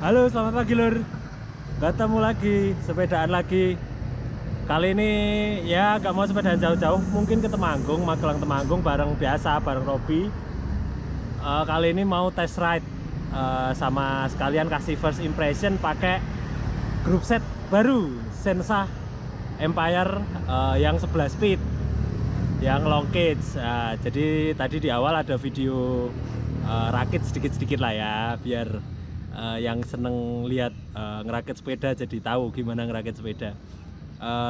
Halo, selamat pagi lur. Ketemu lagi, sepedaan lagi. Kali ini ya gak mau sepedaan jauh-jauh, mungkin ke Temanggung, Magelang Temanggung bareng biasa, bareng Robi. Kali ini mau test ride sama sekalian kasih first impression pakai group set baru Sensa Empire yang 11 speed, yang long cage. Jadi tadi di awal ada video rakit sedikit-sedikit lah ya, biar yang seneng lihat ngerakit sepeda jadi tahu gimana ngerakit sepeda.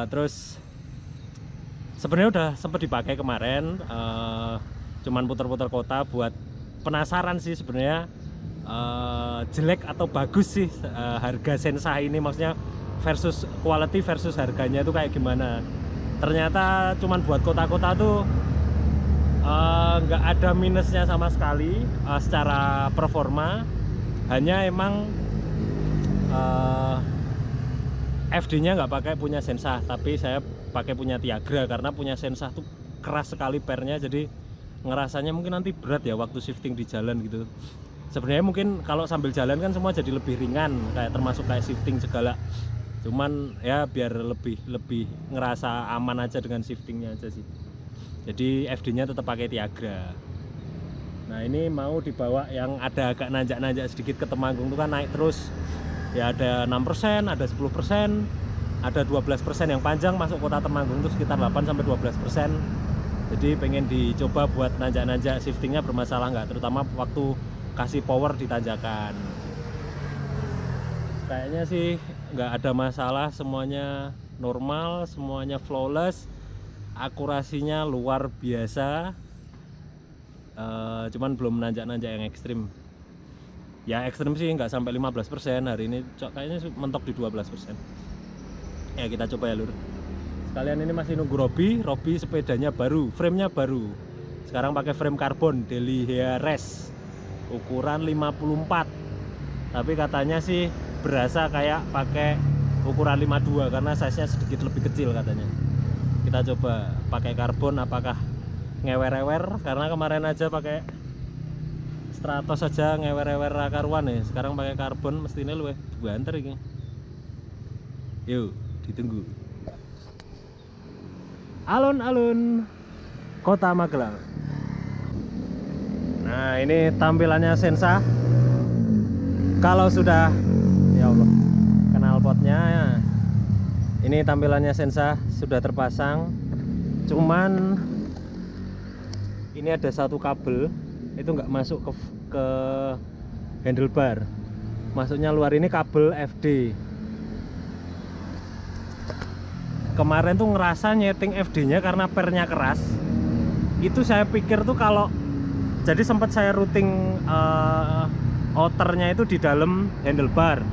Terus sebenarnya udah sempet dipakai kemarin, cuman putar-putar kota buat penasaran sih sebenarnya jelek atau bagus sih harga Sensa ini, maksudnya versus quality versus harganya itu kayak gimana. Ternyata cuman buat kota-kota tuh nggak ada minusnya sama sekali secara performa. Hanya emang FD-nya nggak pakai punya Sensa, tapi saya pakai punya Tiagra karena punya Sensa tuh keras sekali pernya, jadi ngerasanya mungkin nanti berat ya waktu shifting di jalan gitu. Sebenarnya mungkin kalau sambil jalan kan semua jadi lebih ringan, kayak termasuk kayak shifting segala. Cuman ya biar lebih ngerasa aman aja dengan shiftingnya aja sih. Jadi FD-nya tetap pakai Tiagra. Nah ini mau dibawa yang ada agak nanjak-nanjak sedikit ke Temanggung tuh kan naik terus. Ya ada 6%, ada 10%, ada 12% yang panjang masuk kota Temanggung tuh sekitar 8-12%. Jadi pengen dicoba buat nanjak-nanjak shiftingnya bermasalah nggak, terutama waktu kasih power di tanjakan. Kayaknya sih nggak ada masalah, semuanya normal, semuanya flawless, akurasinya luar biasa. Cuman belum nanjak-nanjak yang ekstrim. Ya ekstrim sih nggak sampai 15%, hari ini kayaknya mentok di 12%. Ya kita coba ya lur. Sekalian ini masih nunggu Robby sepedanya baru, framenya baru. Sekarang pakai frame karbon Delihea Race ukuran 54. Tapi katanya sih berasa kayak pakai ukuran 52 karena size-nya sedikit lebih kecil katanya. Kita coba pakai karbon apakah ngewer-ewer, karena kemarin aja pakai Stratos saja ngewer-ewer karuan ya. Sekarang pakai karbon mestinya luwih banter iki. Yuk, ditunggu. Alun-alun Kota Magelang. Nah, ini tampilannya Sensa. Kalau sudah, ya Allah, knalpotnya. Ini tampilannya Sensa sudah terpasang. Cuman ini ada satu kabel itu nggak masuk ke handlebar. Masuknya luar, ini kabel FD. Kemarin tuh ngerasa nyeting FD-nya karena pernya keras. Itu saya pikir tuh kalau jadi sempat saya routing outernya itu di dalam handlebar.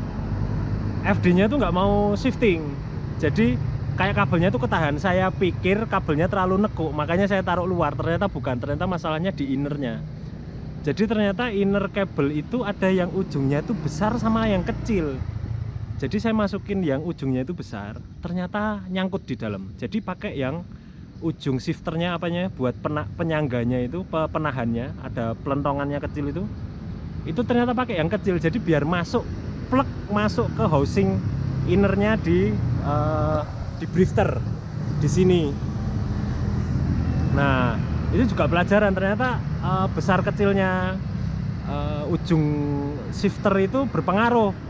FD-nya tuh nggak mau shifting. Jadi kayak kabelnya tuh ketahan. Saya pikir kabelnya terlalu nekuk, makanya saya taruh luar. Ternyata bukan, ternyata masalahnya di innernya. Jadi ternyata inner kabel itu ada yang ujungnya itu besar sama yang kecil. Jadi saya masukin yang ujungnya itu besar, ternyata nyangkut di dalam. Jadi pakai yang ujung shifternya apanya buat penyangganya itu, penahannya, ada pelentongannya kecil itu ternyata pakai yang kecil. Jadi biar masuk plug masuk ke housing innernya di drifter di sini. Nah itu juga pelajaran, ternyata besar kecilnya ujung shifter itu berpengaruh.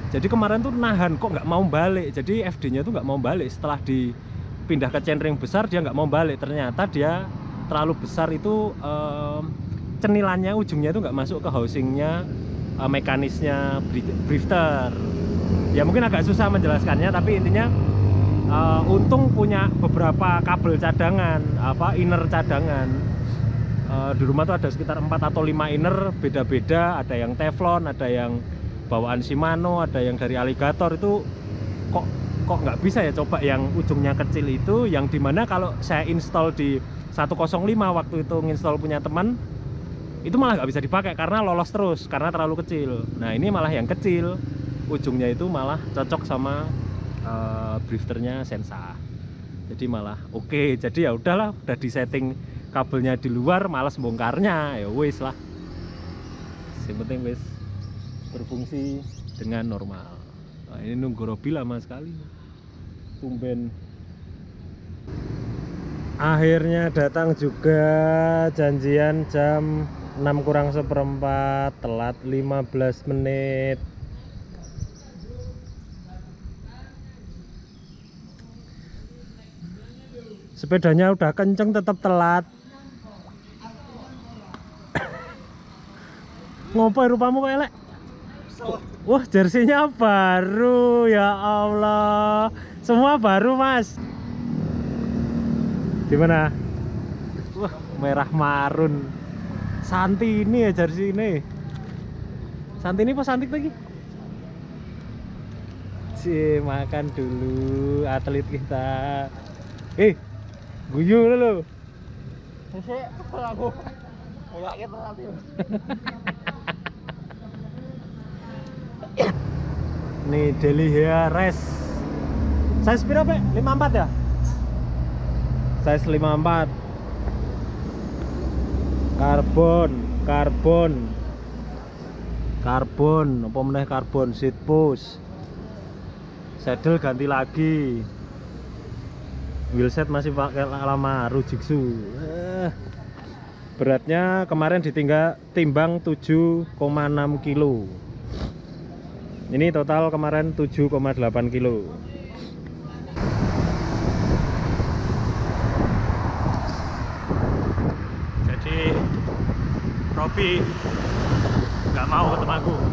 Jadi kemarin tuh nahan kok nggak mau balik, jadi FD-nya tuh nggak mau balik. Setelah dipindah ke centering besar dia nggak mau balik, ternyata dia terlalu besar itu, cenilannya ujungnya itu nggak masuk ke housingnya, mekanisnya drifter. Ya mungkin agak susah menjelaskannya, tapi intinya untung punya beberapa kabel cadangan, inner cadangan. Di rumah tuh ada sekitar 4 atau 5 inner, beda-beda, ada yang Teflon, ada yang bawaan Shimano, ada yang dari Alligator. Itu kok nggak bisa ya coba yang ujungnya kecil itu, yang dimana kalau saya install di 105 waktu itu nginstall punya teman, itu malah nggak bisa dipakai karena lolos terus, karena terlalu kecil. Nah ini malah yang kecil ujungnya itu malah cocok sama drifternya Sensa, jadi malah oke. Jadi ya udahlah, udah disetting kabelnya di luar, males bongkarnya, ya wis lah. Yang penting wis berfungsi dengan normal. Nah, ini nunggu Robby lama sekali, tumben. Akhirnya datang juga, janjian jam 6:04, telat 15 menit. Sepedanya udah kenceng tetap telat. Ngopo rupamu kok elek? Wah, jersinya baru, ya Allah. Semua baru, Mas. Gimana? Wah, merah marun. Santini ya jersey ini. Santini apa Santik lagi? Makan dulu atlet kita. Guyu lo. aku mulai terlatih. Nih Delihia Race. Size berapa? 54 ya? Size 54. Karbon, apa meneh karbon seat post. Saddle ganti lagi. Wheelset masih pakai lama Rujitsu. Beratnya kemarin timbang 7,6 kilo. Ini total kemarin 7,8 kilo. Jadi Robi nggak mau ke Temanggung,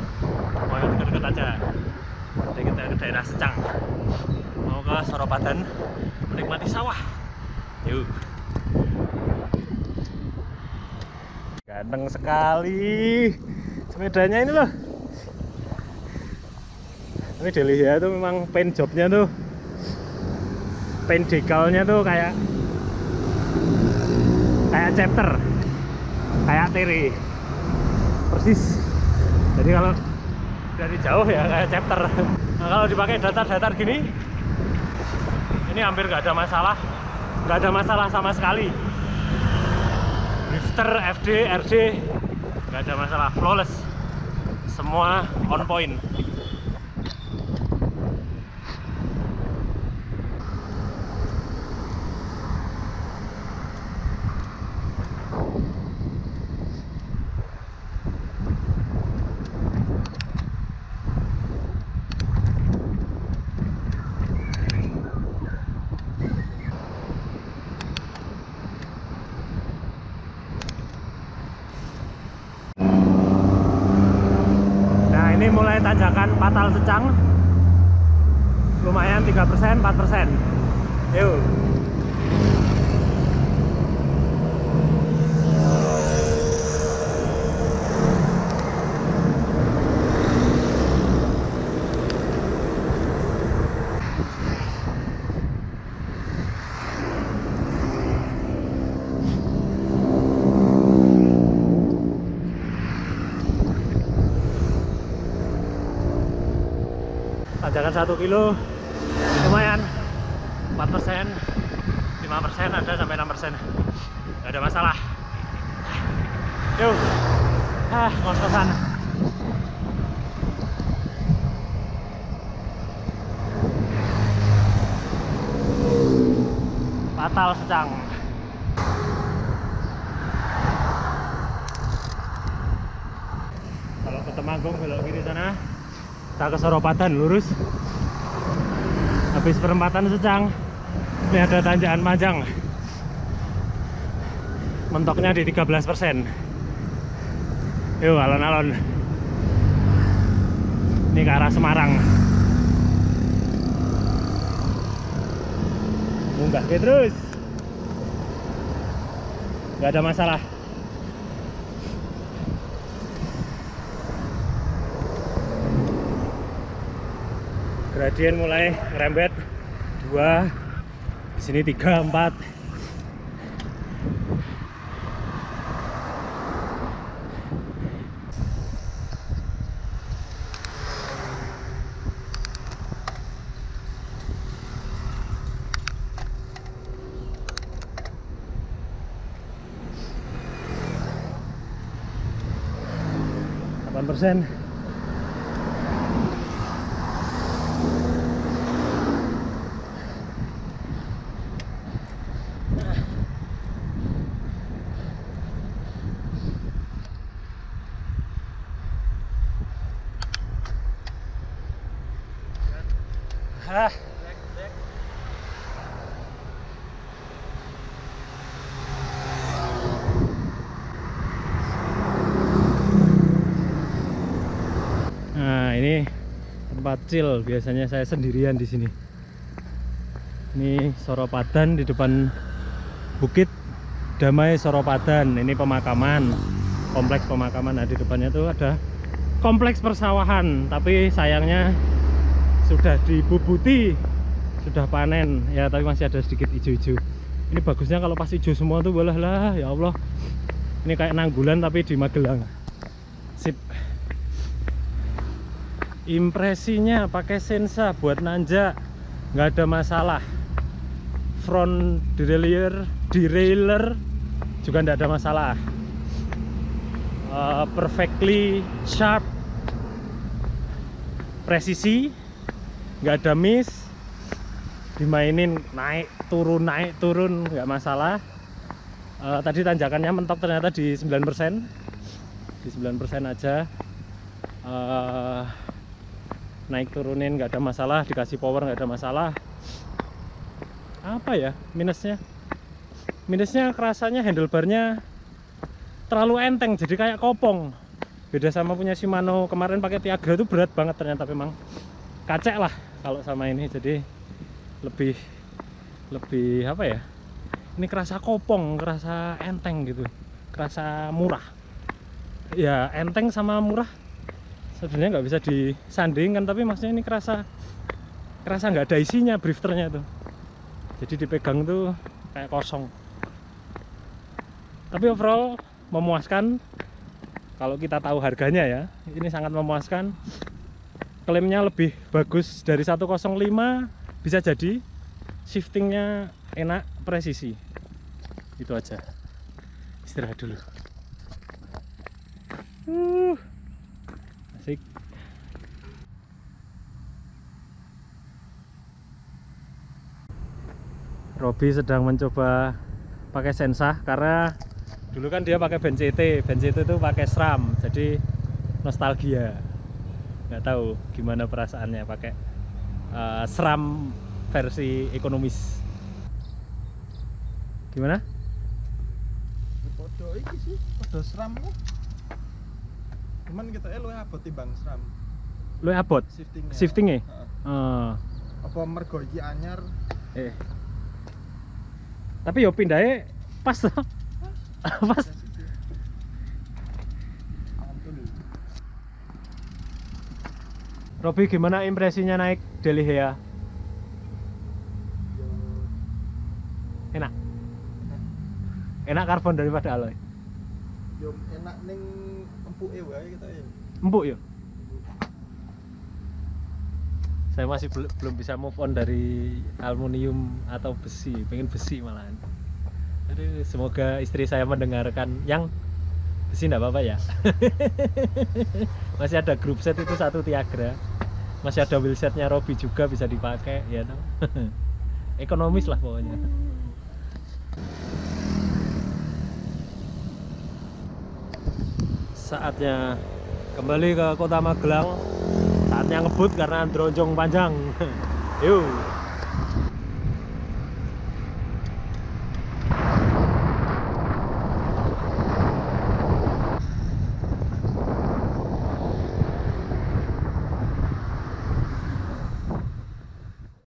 mau yang deket-deket aja. Jadi kita ke daerah Secang, mau ke Soropadan menikmati sawah. Yuk. Ganteng sekali sepedanya ini loh. Ini Delihia tuh memang paint jobnya tuh, paint dekalnya tuh kayak chapter, kayak tiri persis. Jadi kalau dari jauh ya kayak chapter. Nah, kalau dipakai datar-datar gini, ini hampir nggak ada masalah sama sekali. Drifter, FD, RD nggak ada masalah, flawless, semua on point. Ini mulai tanjakan Patal Secang, lumayan 3%, 4%. Yuk. Tanjakan 1 kilo lumayan 4%, 5%, ada sampai 6%. Gak ada masalah. Yuk, ngos-ngosan. Patal Secang. Kalau ke Temanggung belok kiri sana, kita ke Soropadan lurus. Habis perempatan Secang, ini ada tanjakan panjang. Mentoknya di 13%. Yuk, alon-alon. Ini ke arah Semarang. Munggah ke terus. Gak ada masalah. Gradien mulai ngerembet 2, di sini 3, 4. %. Nah, ini tempat chill. Biasanya saya sendirian di sini. Ini Soropadan, di depan Bukit Damai Soropadan. Ini pemakaman, kompleks pemakaman. Nah, di depannya tuh ada kompleks persawahan, tapi sayangnya sudah dibubuti, sudah panen ya, tapi masih ada sedikit hijau-hijau. Ini bagusnya kalau pas hijau semua tuh boleh lah, ya Allah. Ini kayak Nanggulan tapi di Magelang. Sip. Impresinya pakai Sensa buat nanjak nggak ada masalah. Front derailleur juga nggak ada masalah. Perfectly sharp, presisi, nggak ada miss. Dimainin naik turun nggak masalah. Tadi tanjakannya mentok ternyata di 9%, di 9% aja. Naik turunin nggak ada masalah, dikasih power nggak ada masalah. Apa ya minusnya? Minusnya kerasanya handlebarnya terlalu enteng, jadi kayak kopong. Beda sama punya Shimano kemarin pakai Tiagra itu berat banget ternyata, memang kacek lah kalau sama ini. Jadi lebih apa ya, ini kerasa kopong, kerasa enteng gitu, kerasa murah ya. Enteng sama murah sebenarnya nggak bisa disandingkan, tapi maksudnya ini kerasa nggak ada isinya drifternya tuh, jadi dipegang tuh kayak kosong. Tapi overall memuaskan kalau kita tahu harganya ya. Ini sangat memuaskan. Klaimnya lebih bagus dari 105, bisa jadi shiftingnya enak, presisi. Itu aja. Istirahat dulu. Asik. Robi sedang mencoba pakai Sensa karena dulu kan dia pakai Ben CT itu pakai SRAM, jadi nostalgia. Nggak tahu gimana perasaannya pakai SRAM versi ekonomis. Gimana? Podo iki sih, podo SRAM. Cuman kita luwih abot timbang SRAM. Luwih abot shiftingnya? Apa mergo iki anyar? Tapi yo pindahnya pas tuh. Pas. Robi, gimana impresinya naik Delihea? Enak? Enak karbon daripada alloy? Yo enak ning empuke wae kita ya. Empuk ya? Saya masih belum bisa move on dari aluminium atau besi, pengen besi malahan. Aduh, semoga istri saya mendengarkan. Yang besi enggak apa-apa ya. Masih ada group set itu satu Tiagra. Masih ada wheelsetnya Robi juga bisa dipakai ya toh. Ekonomis lah pokoknya. Saatnya kembali ke kota Magelang. Saatnya ngebut karena dronjong panjang. Yuk.